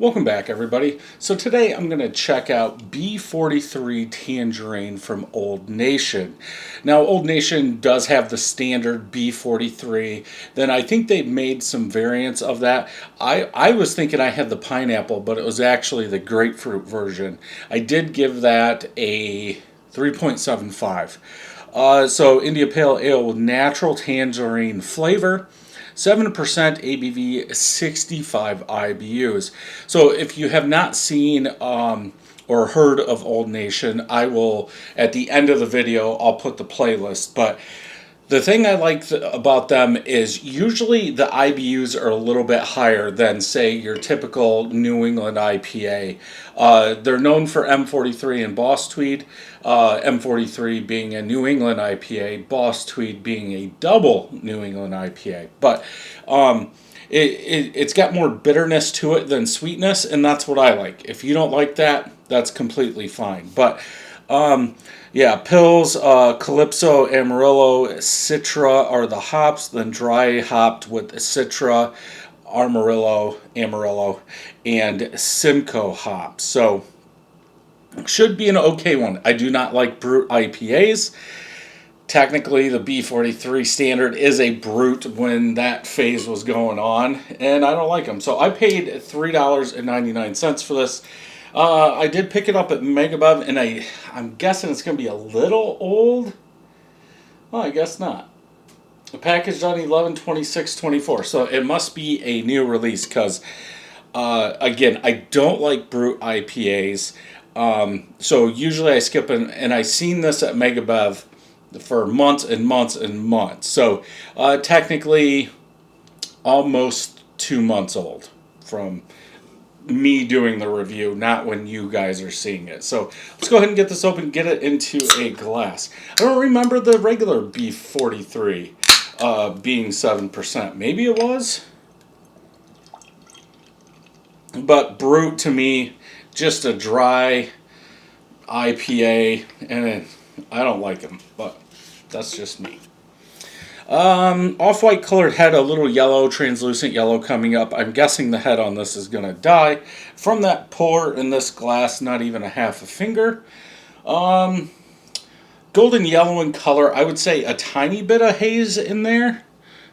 Welcome back, everybody. So today I'm going to check out B-43 Tangerine from Old Nation. Now, Old Nation does have the standard B-43. Then I think they've made some variants of that. I was thinking I had the pineapple, but it was actually the grapefruit version. I did give that a 3.75. So India Pale Ale with natural tangerine flavor. 7% ABV, 65 IBUs. So if you have not seen or heard of Old Nation, I will, at the end of the video, I'll put the playlist. But the thing I like about them is usually the IBUs are a little bit higher than, say, your typical New England IPA. They're known for M43 and Boss Tweed, M43 being a New England IPA, Boss Tweed being a double New England IPA. But it's got more bitterness to it than sweetness, and that's what I like. If you don't like that, that's completely fine. But yeah, Pils, Calypso, Amarillo, Citra are the hops, then dry hopped with Citra, Amarillo, and Simcoe hops. So, should be an okay one. I do not like Brut IPAs. Technically, the B-43 standard is a Brut when that phase was going on, and I don't like them. So I paid $3.99 for this. I did pick it up at Megabev, and I'm guessing it's going to be a little old. Well, I guess not. The package on 11/26/24, so it must be a new release because, again, I don't like Brut IPAs. So usually I skip and I seen this at Megabev for months and months and months. So technically almost 2 months old from me doing the review, not when you guys are seeing it. So let's go ahead and get this open, get it into a glass. I don't remember the regular B-43 being 7%. Maybe it was. But Brut to me, just a dry IPA, and I don't like them, but that's just me. Off-white colored head, a little yellow, translucent yellow coming up. I'm guessing the head on this is going to die. From that pour in this glass, not even a half a finger. Golden yellow in color. I would say a tiny bit of haze in there.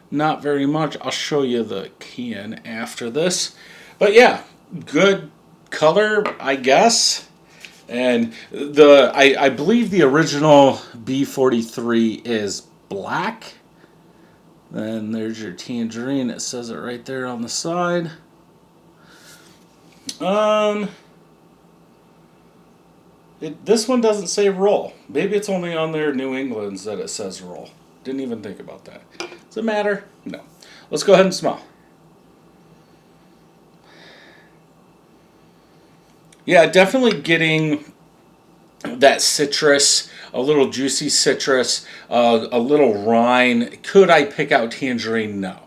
Not very much. I'll show you the can after this. But yeah, good color, I guess. And I believe the original B-43 is black. Then there's your tangerine. It says it right there on the side. This one doesn't say roll. Maybe it's only on their New England's that it says roll. Didn't even think about that. Does it matter? No. Let's go ahead and smell. Yeah, definitely getting that citrus, a little juicy citrus, a little rind. Could I pick out tangerine? No.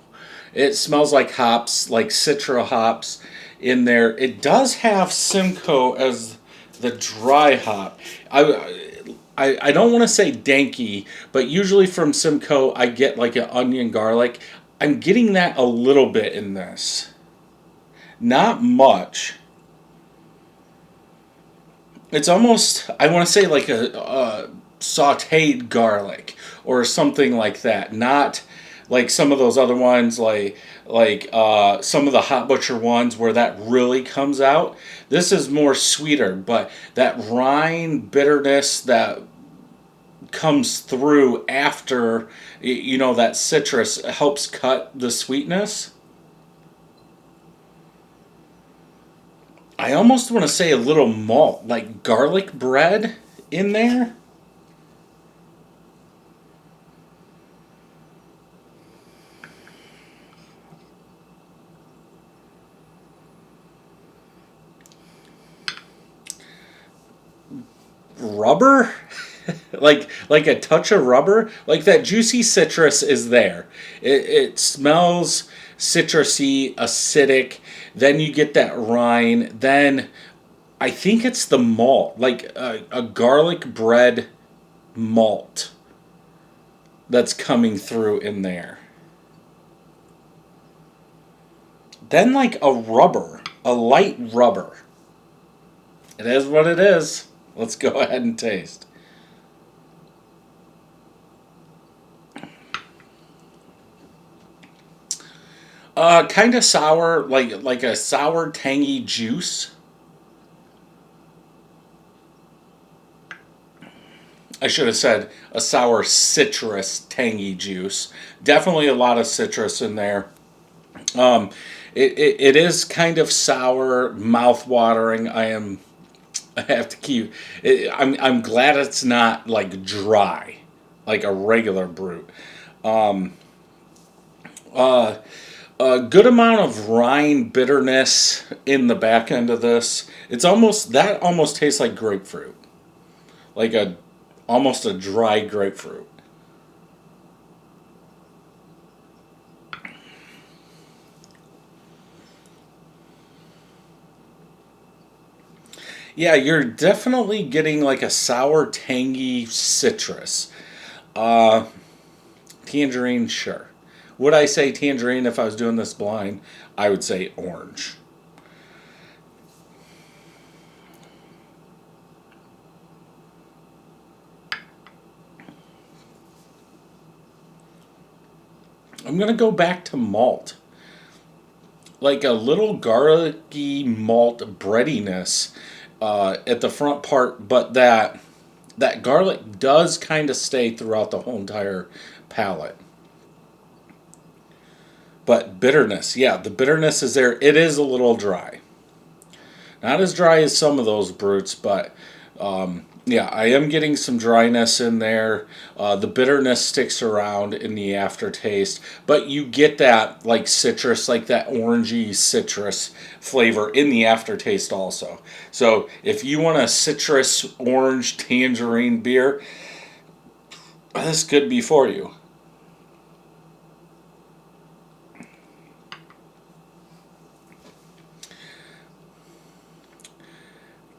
It smells like hops, like Citra hops in there. It does have Simcoe as the dry hop. I don't want to say danky, but usually from Simcoe I get like an onion garlic. I'm getting that a little bit in this. Not much. It's almost, I want to say like a sauteed garlic or something like that. Not like some of those other ones, like some of the Hot Butcher ones where that really comes out. This is more sweeter, but that rind bitterness that comes through after, you know, that citrus helps cut the sweetness. I almost want to say a little malt, like garlic bread in there. Rubber? like a touch of rubber? Like that juicy citrus is there. It smells citrusy, acidic. Then you get that rind. Then I think it's the malt, like a garlic bread malt that's coming through in there. Then like a rubber. A light rubber. It is what it is. Let's go ahead and taste. Kind of sour, like a sour, tangy juice. I should have said a sour citrus tangy juice. Definitely a lot of citrus in there. Um, it is kind of sour, mouth watering. I have to keep. I'm glad it's not like dry, like a regular brute. Um, uh, a good amount of rind bitterness in the back end of this. It's almost tastes like grapefruit, like a almost a dry grapefruit. Yeah, you're definitely getting like a sour, tangy citrus. Uh, Tangerine, sure. Would I say tangerine if I was doing this blind? I would say orange. I'm gonna go back to malt, like a little garlicky malt breadiness at the front part, but that garlic does kind of stay throughout the whole entire palate. But bitterness, yeah, the bitterness is there. It is a little dry. Not as dry as some of those brutes, but yeah, I am getting some dryness in there. The bitterness sticks around in the aftertaste, but you get that like citrus, like that orangey citrus flavor in the aftertaste also. So if you want a citrus orange tangerine beer, this could be for you.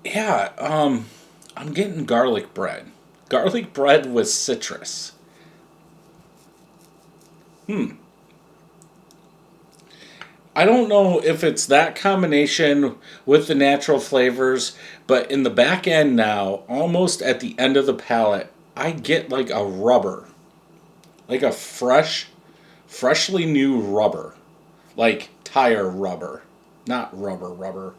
Yeah, I'm getting garlic bread. Garlic bread with citrus. Hmm. I don't know if it's that combination with the natural flavors, but in the back end now, almost at the end of the palate, I get like a rubber, like a freshly new rubber, like tire rubber, not rubber rubber.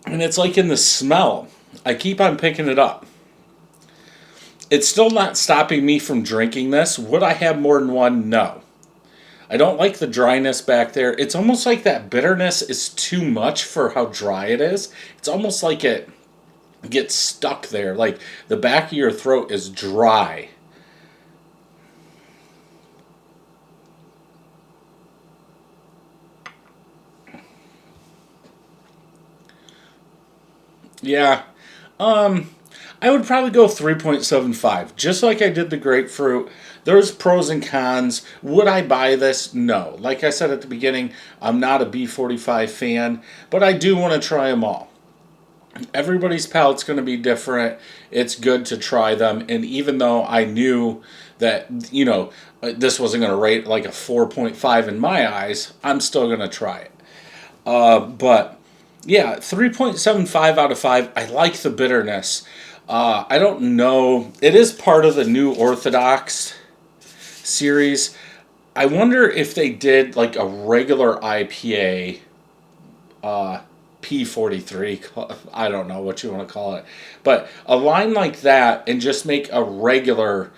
And it's like in the smell. I keep on picking it up. It's still not stopping me from drinking this. Would I have more than one? No. I don't like the dryness back there. It's almost like that bitterness is too much for how dry it is. It's almost like it gets stuck there. Like the back of your throat is dry. Yeah. Um, I would probably go 3.75, just like I did the grapefruit. There's pros and cons. Would I buy this? No. Like I said at the beginning, I'm not a B-45 fan, but I do want to try them all. Everybody's palate's going to be different. It's good to try them. And even though I knew that, this wasn't going to rate like a 4.5 in my eyes, I'm still going to try it. But yeah, 3.75 out of 5. I like the bitterness. I don't know. It is part of the New Orthodox series. I wonder if they did like a regular IPA, uh, P43. I don't know what you want to call it. But a line like that and just make a regular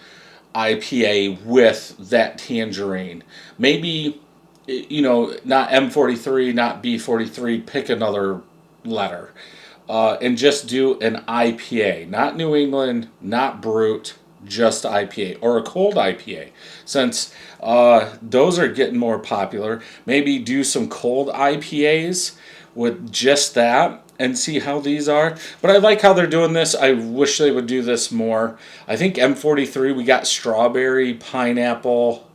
IPA with that tangerine. Maybe, not M43, not B43, pick another letter. And just do an IPA. Not New England, not Brut, just IPA. Or a cold IPA. Since those are getting more popular, maybe do some cold IPAs with just that and see how these are. But I like how they're doing this. I wish they would do this more. I think M43, we got strawberry, pineapple,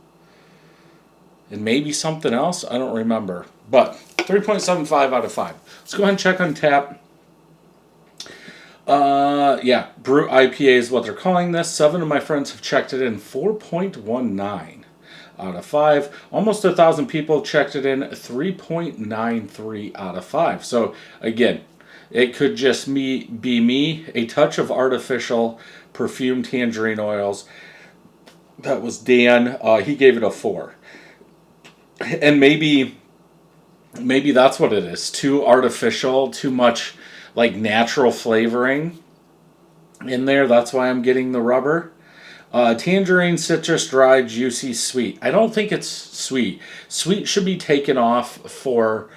and maybe something else. I don't remember. But 3.75 out of 5. Let's go ahead and check on tap. Yeah, Brut IPA is what they're calling this. 7 of my friends have checked it in 4.19. out of 5. Almost 1,000 people checked it in, 3.93 out of 5. So again, it could just be me, a touch of artificial perfumed tangerine oils. That was Dan. He gave it a 4. And maybe that's what it is. Too artificial, too much like natural flavoring in there. That's why I'm getting the rubber. Tangerine, citrus, dry, juicy, sweet. I don't think it's sweet. Sweet should be taken off for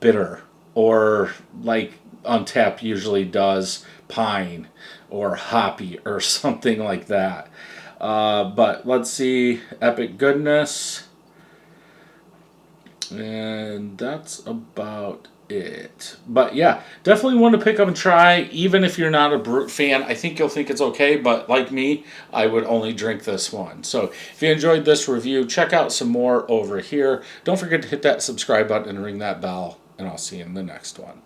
bitter, or like Untapped usually does, pine or hoppy or something like that. But let's see, Epic Goodness. And that's about it. But yeah, definitely want to pick up and try. Even if you're not a Brut fan, I think you'll think it's okay. But like me, I would only drink this one. So if you enjoyed this review, check out some more over here. Don't forget to hit that subscribe button and ring that bell. And I'll see you in the next one.